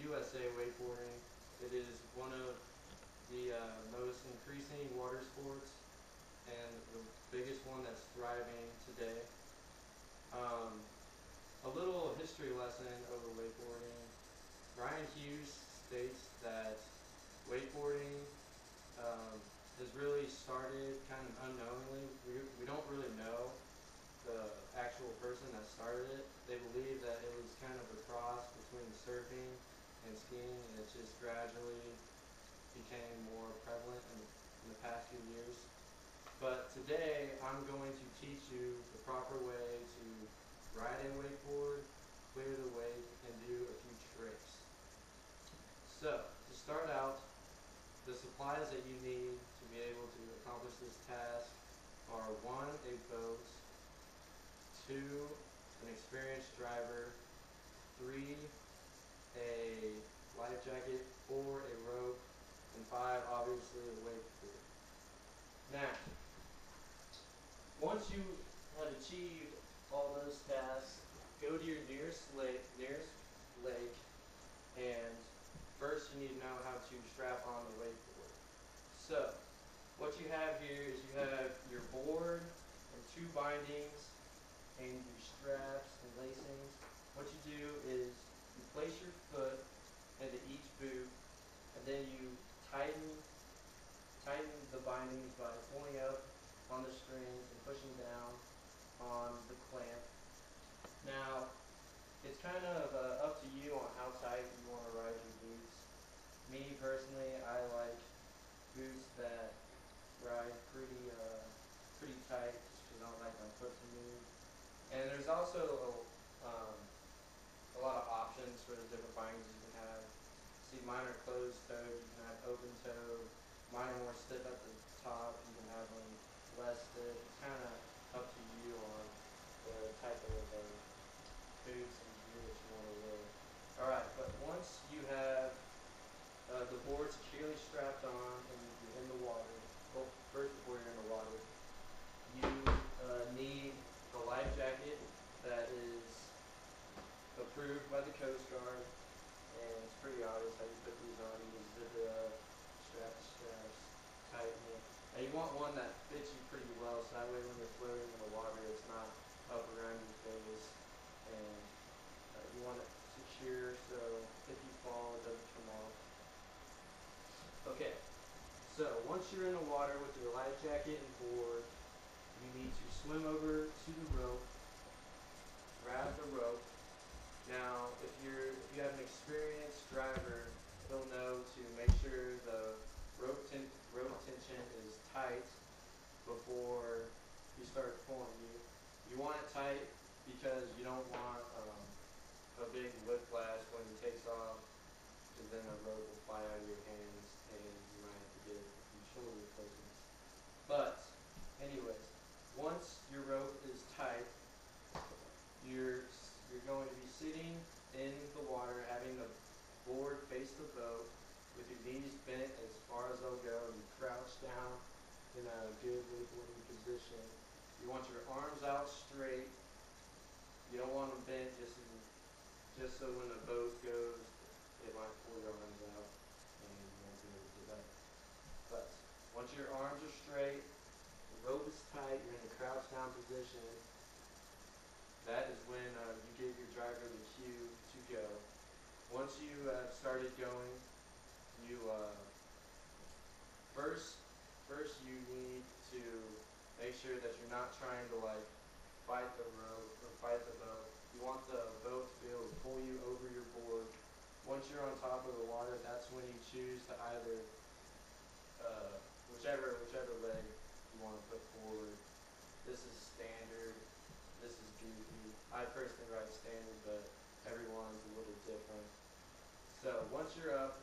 USA wakeboarding. It is one of the most increasing water sports and the biggest one that's thriving today. Um, a little history lesson over wakeboarding. Ryan Hughes states that wakeboarding has really started kind of unknowingly. We don't really know the actual person that started it. They believe that it was kind of a cross between surfing and skiing, and it just gradually became more prevalent in the past few years. But today, I'm going to teach you the proper way to ride a wakeboard, clear the wake, and do a few tricks. So, to start out, the supplies that you need to be able to accomplish this task are 1, a boat, 2, an experienced driver, 3, a life jacket, 4, a rope, and 5, obviously, a wakeboard. Now, once you have achieved all those tasks, go to your nearest lake, and first you need to know how to strap on the wakeboard. So, what you have here is you have your board and 2 bindings and your straps and lacings. What you do is you place your foot into each boot, and then you tighten the bindings by pulling up on the strings and pushing down on the clamp. Now, it's kind of up to you on how tight you want to ride your boots. Me personally, I like boots that ride pretty tight just because I don't like my foot to move. And there's also a lot of options for the different bindings you can have. See, mine are closed toed. You can have open toe. Mine are more stiff at the top. You can have them less stiff. It's kind of up to you on the type of boots and gear that you want to wear. All right, but once you have the board securely strapped on and you're in the water, well, first before you're in the water, you need the life jacket that is approved by the Coast Guard, and it's pretty obvious how you put these on. You just zip it up, strap the straps, tighten it. Now you want one that fits you pretty well, so that way when you're floating in the water, it's not up around your face, and you want it secure so if you fall, it doesn't come off. Okay, so once you're in the water with your life jacket and board, you need to swim over to the rope, grab the rope. Now, if you have an experienced driver, he'll know to make sure the rope tension is tight before you start pulling. You want it tight because you don't want a big whiplash when he takes off, because then the rope will fly out of your hands and you might have to get a few shoulder replacements. But, anyways, once your rope is tight, you're going to be sitting in the water, having the board face the boat, with your knees bent as far as they'll go. You crouch down in a good wakeboarding position. You want your arms out straight. You don't want them bent just so when the boat goes, it might pull your arms out and you won't be able to get up. But once your arms are straight, the rope is tight, you're in a crouch down position, that is when you give your driver the cue to go. Once you have started going, you first you need to make sure that you're not trying to like fight the rope or fight the boat. You want the boat to be able to pull you over your board. Once you're on top of the water, that's when you choose to either whichever leg you want to put forward. This is standard. This is goofy. I personally ride standard, but everyone's a little different. So once you're up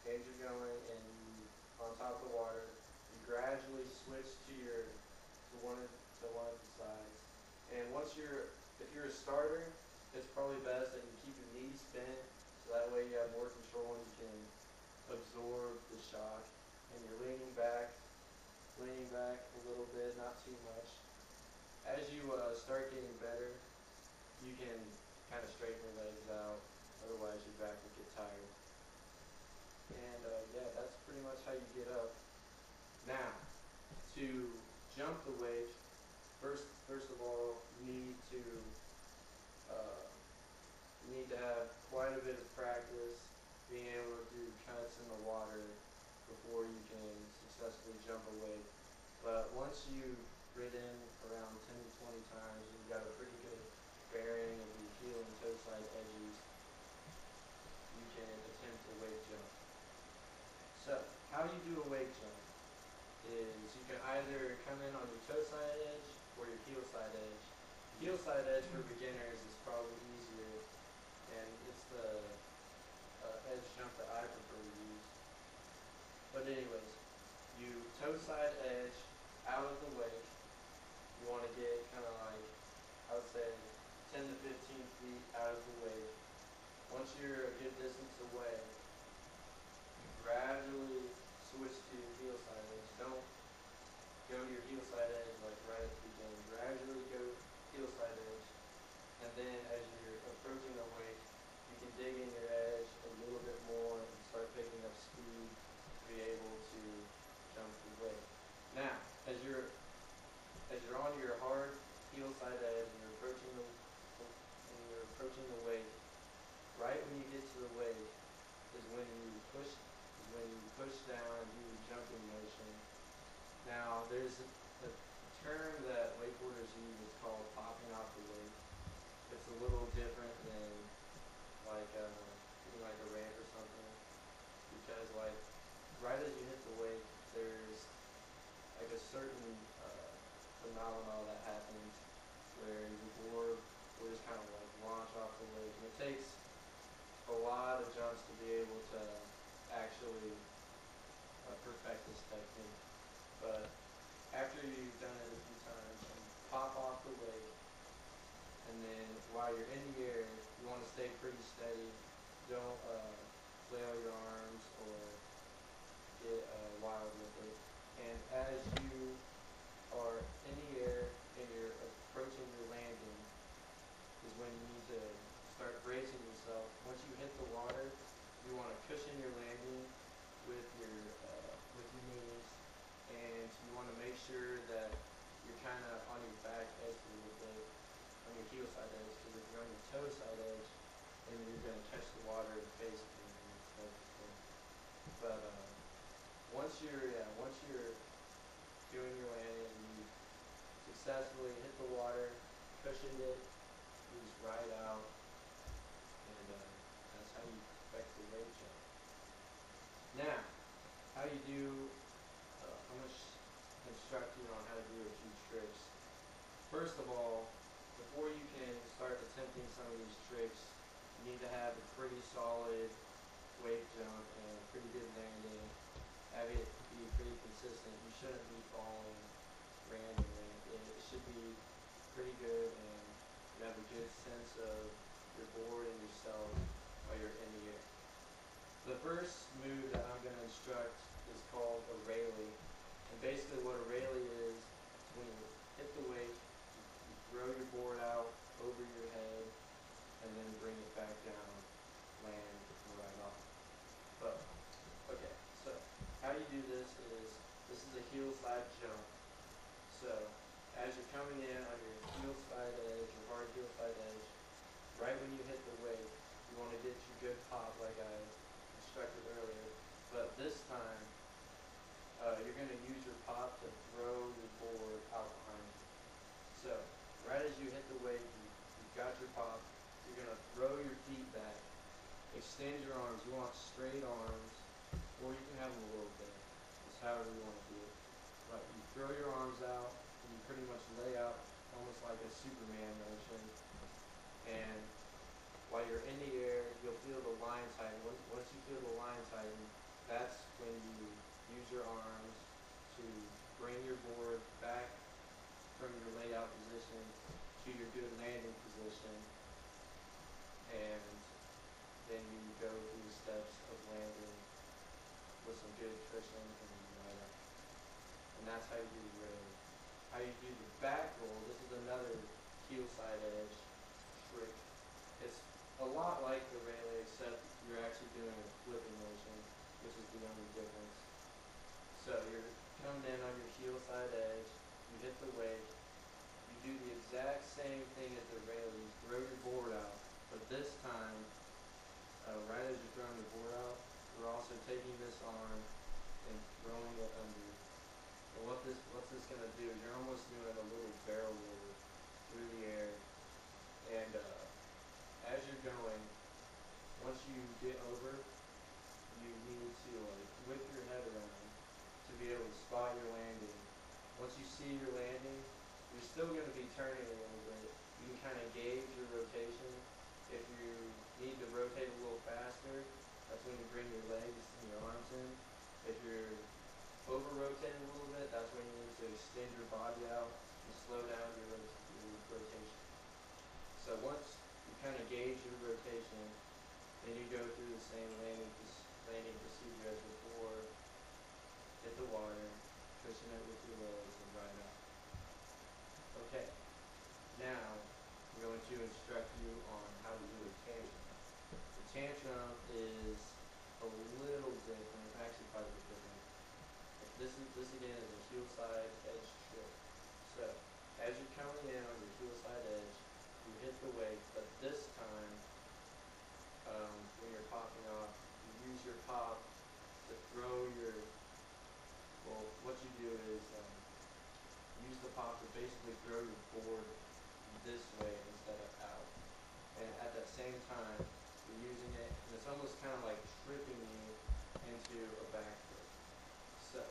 and you're going and you on top of the water, you gradually switch to one of the sides. And if you're a starter, it's probably best that you keep your knees bent so that way you have more control and you can absorb the shock. And you're leaning back a little bit, not too much. As you start getting better, you can kind of straighten your legs out otherwise your back will get tired. And yeah, that's pretty much how you get up. Now, to jump the weight, first of all, uh, you need to have quite a bit of practice being able to do cuts in the water before you can successfully jump a weight. But once you've ridden around 10 to 20 times and you've got a pretty good bearing of your heel and toe side edges, you can attempt a weight jump. So, how you do a weight jump is you can either come in on your toe side edge or your heel side edge. Heel side edge for beginners is probably easier, and it's the edge jump that I prefer to use. But anyways, you toe side edge out of the weight. You want to get kind of like, I would say, 10 to 15 feet out of the weight. Once you're a good distance away, you gradually switch to your heel side edge. Don't go to your heel side edge like right at the beginning. Gradually go heel side edge. And then as you're approaching the weight, you can dig in your edge a little bit more and start picking up speed to be able to jump the weight. Now, as you're on your hard heel side edge and you're approaching the weight, right when you get to the weight is when you push down and do the jumping motion. Now, there's a term that wakeboarders use. It's called popping off the weight. It's a little different than like doing like a ramp or something, because like right as you hit the weight, there's like a certain phenomenon that happens where your board will just kind of like launch off the weight, and it takes a lot of jumps to be able to actually perfect this technique. But after you've done it a few times, you pop off the weight, and then while you're in the air, you want to stay pretty steady. Don't flail your arms or get wild with it. And as you are in the air and you're approaching your landing is when you need to start bracing yourself. Once you hit the water, you want to cushion your landing with your knees, and you want to make sure that you're kind of on your back edge a little bit, on your heel side edge, because if you're on your toe side edge, then you're going to catch the water and face it. But once you're doing your landing and you successfully hit the water, cushioned it, you just ride out, and that's how you perfect the weight jump. Now, I'm going to instruct you on how to do a few tricks. First of all, before you can start attempting some of these tricks, you need to have a pretty solid weight jump and a pretty good landing. Have it be pretty consistent. You shouldn't be falling randomly. It should be pretty good, and you have a good sense of your board and yourself while you're in the air. The first move that I'm going to instruct is called a Rayleigh. And basically what a Rayleigh is when you hit the weight, you throw your board out over your head and then bring it back down, land, and ride off. But, okay, so how you do this is a heel side jump. So, as you're coming in on your heel side edge, your hard heel side edge, right when you hit the weight, you want to get your good pop like I instructed earlier. But this time, you're going to use your pop to throw your board out behind you. So, right as you hit the weight, you've got your pop, you're going to throw your feet back, extend your arms. You want straight arms, or you can have them a little bit. It's however you want to do it. But you throw your arms out, and you pretty much lay out almost like a Superman motion. And while you're in the air, you'll feel the line tighten. Once you feel the line tighten, that's when you use your arms to bring your board back from your layout position to your good landing position, and then you go through the steps of landing with some good cushion and ride up. And that's how you do the raise. How you do the back roll, this is another heel side edge trick. It's a lot like the railing, except you're actually doing a flipping motion, which is the only difference. So you're coming in on your heel side edge, you hit the wake, you do the exact same thing as the railing, you throw your board out, but this time, right as you're throwing your board out, we're also taking this arm and throwing it under. And what's this gonna do is you're almost doing a little barrel roll through the air, and as you're going, once you get over, you need to like whip your head around to be able to spot your landing. Once you see your landing, you're still going to be turning a little bit. You can kind of gauge your rotation. If you need to rotate a little faster, that's when you bring your legs and your arms in. If you're over rotating a little bit, that's when you need to extend your body out and slow down your rotation. So once you kind of gauge your rotation, then you go through the same landing procedure as before. Hit the water, cushion it with your legs, and ride out. Okay, now I'm going to instruct you on how to do a tantrum. The tantrum is a little different, actually quite a bit different. This again is a heel side edge trick. So as you're coming in on your heel side edge, you hit the wake, but this time when you're popping off, you use your pop to throw your, well, what you do is use the pop to basically throw your board this way instead of out. And at that same time, you're using it, and it's almost kind of like tripping you into a backflip. So,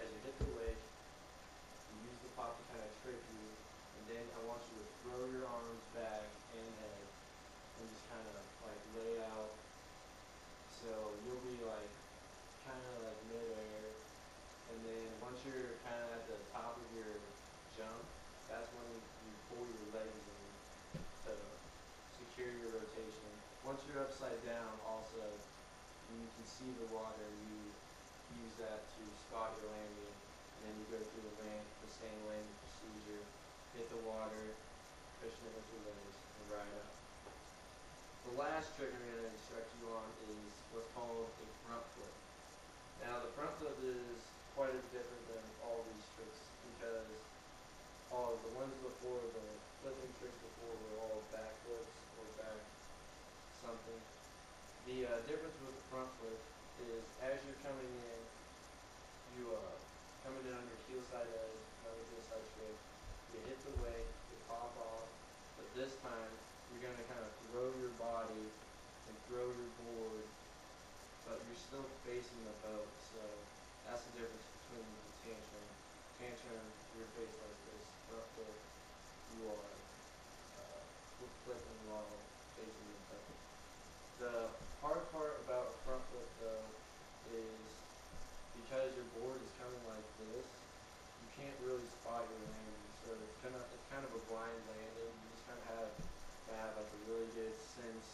as you hit the wake, you use the pop to kind of trip you, and then I want you to throw your arms back and head, and just kind of like lay out. So you'll be like kind of like midair, and then once you're kind of at the top of your jump, that's when you pull your legs in to secure your rotation. Once you're upside down, also, and you can see the water, you use that to spot your landing, and then you go through the same landing procedure, hit the water, cushion it with your legs, and ride up. The last trick I'm going to instruct you on is what's called a front flip. Now the front flip is quite a bit different than all these tricks because all of the ones before, the flipping tricks before were all back flips or back something. The difference with the front flip is as you're coming in, you coming in on your heel side edge, another heel side trick, you hit the wake, you pop off, but this time you're going to kind of throw your body and throw your board, but you're still facing the boat, so that's the difference between the tantrum. Tantrum, you're faced like this, front flip, you are flipping while facing the boat. The hard part about a front flip though is because your board is coming like this, you can't really spot your landing. So it's kind of a blind landing. You just kind of have to have like a really good sense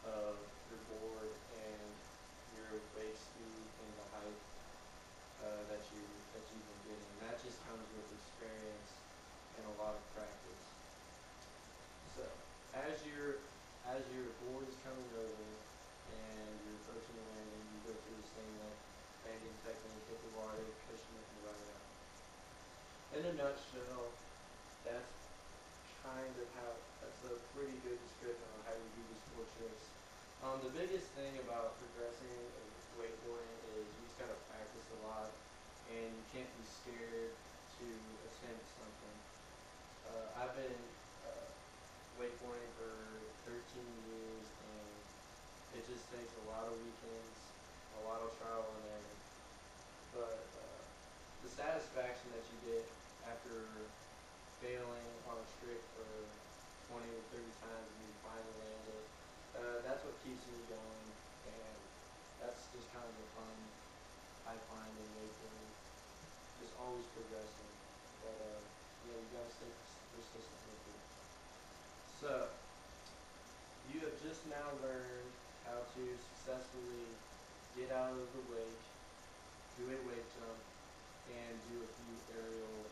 of your board and your wake speed and the height that you've been getting. And that just comes with experience and a lot of practice. So as your board is coming over and you're approaching the landing, you go through the same landing technique, hit the water, cushion it, and ride out. In a nutshell, that's that's a pretty good description on how you do these 4 tricks. The biggest thing about progressing in wakeboarding is you just gotta practice a lot, and you can't be scared to attempt something. I've been wakeboarding for 13 years, and it just takes a lot of weekends, a lot of trial and error. But the satisfaction that you get after failing on a trick for 20 or 30 times and you finally land it, that's what keeps me going, and that's just kind of the fun I find in wakeboarding, just always progressing. But yeah, you gotta stay persistent with it. So, you have just now learned how to successfully get out of the wake, do a wake jump, and do a few aerial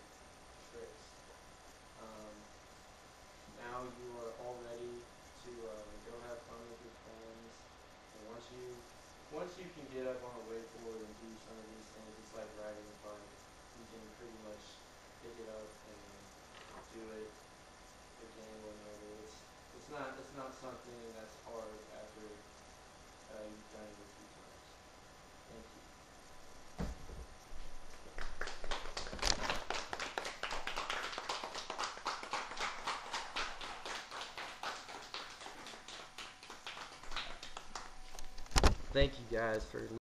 tricks. Now you are all ready to go have thank you guys for